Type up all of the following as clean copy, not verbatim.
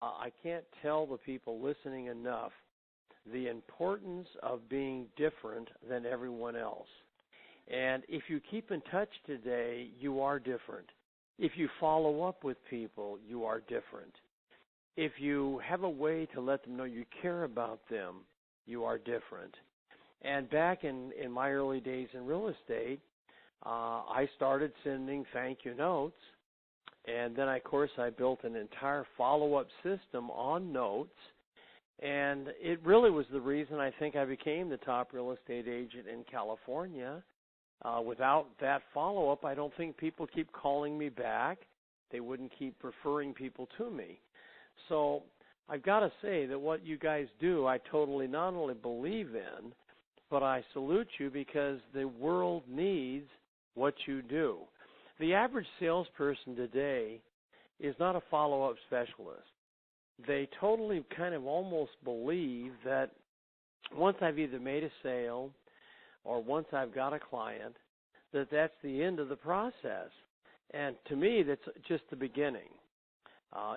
I can't tell the people listening enough the importance of being different than everyone else. And if you keep in touch today, you are different. If you follow up with people, you are different. If you have a way to let them know you care about them, you are different. And back in my early days in real estate, I started sending thank you notes. And then, of course, I built an entire follow-up system on notes. And it really was the reason I think I became the top real estate agent in California. Without that follow-up, I don't think people keep calling me back. They wouldn't keep referring people to me. So I've got to say that what you guys do, I totally not only believe in, but I salute you because the world needs what you do. The average salesperson today is not a follow-up specialist. They totally kind of almost believe that once I've either made a sale or once I've got a client, that's the end of the process. And to me, that's just the beginning.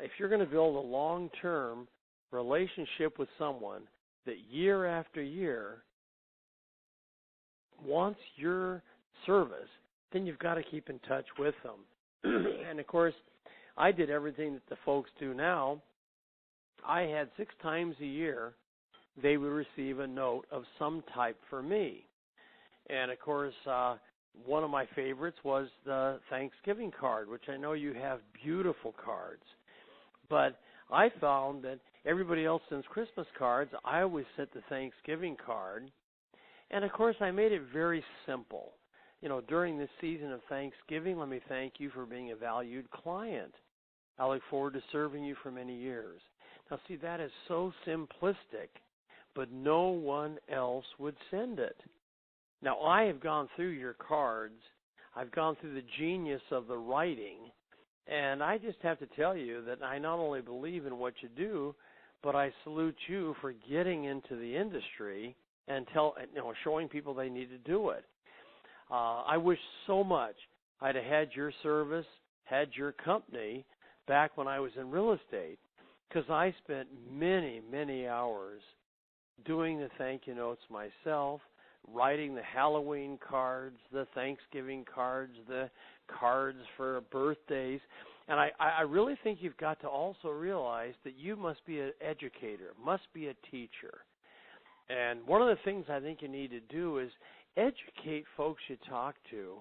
If you're going to build a long-term relationship with someone that year after year wants your service, then you've got to keep in touch with them. And, of course, I did everything that the folks do now. I had 6 times a year they would receive a note of some type for me. And, of course, one of my favorites was the Thanksgiving card, which I know you have beautiful cards. But I found that everybody else sends Christmas cards. I always sent the Thanksgiving card. And, of course, I made it very simple. You know, during this season of Thanksgiving, let me thank you for being a valued client. I look forward to serving you for many years. Now, see, that is so simplistic, but no one else would send it. Now, I have gone through your cards. I've gone through the genius of the writing, and I just have to tell you that I not only believe in what you do, but I salute you for getting into the industry and showing people they need to do it. I wish so much I'd have had your service, had your company back when I was in real estate, because I spent many, many hours doing the thank you notes myself, writing the Halloween cards, the Thanksgiving cards, the cards for birthdays. And I really think you've got to also realize that you must be an educator, must be a teacher. And one of the things I think you need to do is educate folks you talk to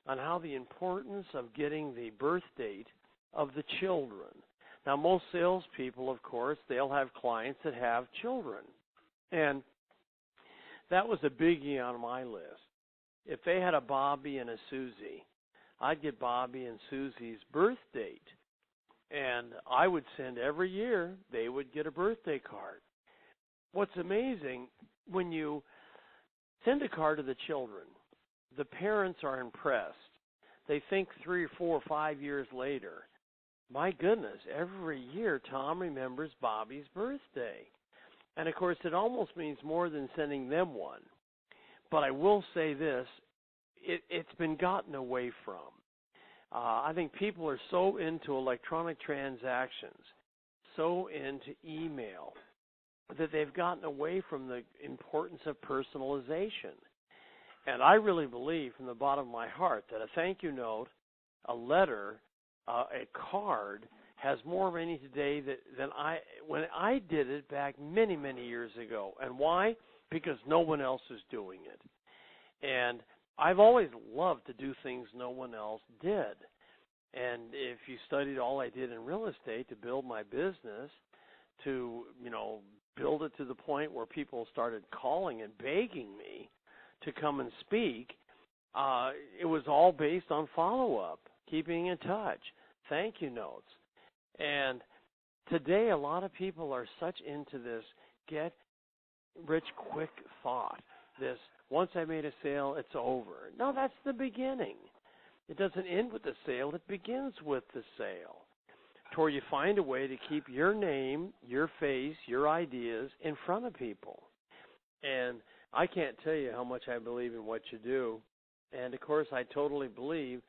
on how the importance of getting the birth date of the children. Now, most salespeople, of course, they'll have clients that have children. And that was a biggie on my list. If they had a Bobby and a Susie, I'd get Bobby and Susie's birth date. And I would send every year, they would get a birthday card. What's amazing, when you send a card to the children, the parents are impressed. They think 3 or 4 or 5 years later, my goodness, every year Tom remembers Bobby's birthday. And, of course, it almost means more than sending them one. But I will say this, it's been gotten away from. I think people are so into electronic transactions, so into email, that they've gotten away from the importance of personalization. And I really believe from the bottom of my heart that a thank you note, a letter, a card has more meaning today than when I did it back many, many years ago. And why? Because no one else is doing it. And I've always loved to do things no one else did. And if you studied all I did in real estate to build my business, to, build it to the point where people started calling and begging me to come and speak, it was all based on follow-up, keeping in touch, thank you notes. And today a lot of people are such into this get-rich-quick thought, this once I made a sale, it's over. No, that's the beginning. It doesn't end with the sale. It begins with the sale, to where you find a way to keep your name, your face, your ideas in front of people. And I can't tell you how much I believe in what you do. And, of course, I totally believe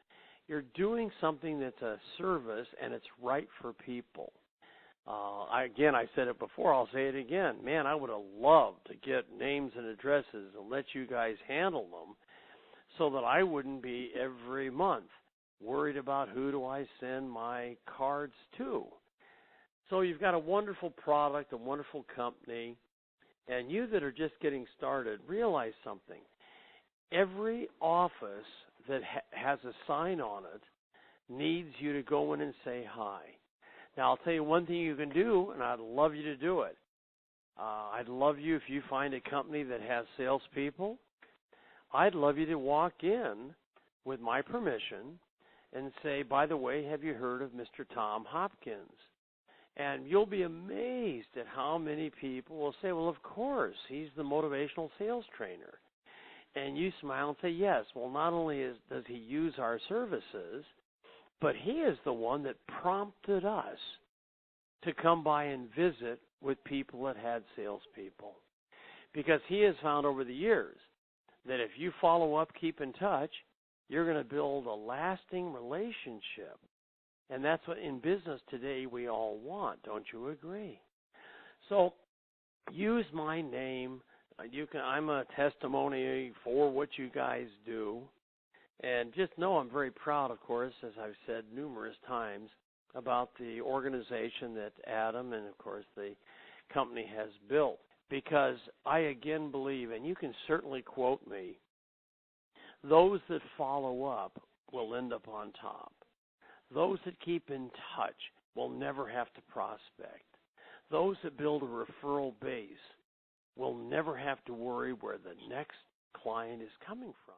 you're doing something that's a service and it's right for people. I said it before, I'll say it again. Man, I would have loved to get names and addresses and let you guys handle them so that I wouldn't be every month worried about who do I send my cards to. So you've got a wonderful product, a wonderful company, and you that are just getting started, realize something. Every office that has a sign on it needs you to go in and say hi. Now, I'll tell you one thing you can do, and I'd love you to do it. I'd love you if you find a company that has salespeople. I'd love you to walk in with my permission and say, by the way, have you heard of Mr. Tom Hopkins? And you'll be amazed at how many people will say, well, of course, he's the motivational sales trainer. And you smile and say, yes, well, not only does he use our services, but he is the one that prompted us to come by and visit with people that had salespeople. Because he has found over the years that if you follow up, keep in touch, you're going to build a lasting relationship. And that's what in business today we all want. Don't you agree? So use my name. I'm a testimony for what you guys do. And just know I'm very proud, of course, as I've said numerous times, about the organization that Adam and, of course, the company has built. Because I again believe, and you can certainly quote me, those that follow up will end up on top. Those that keep in touch will never have to prospect. Those that build a referral base will never have to worry where the next client is coming from.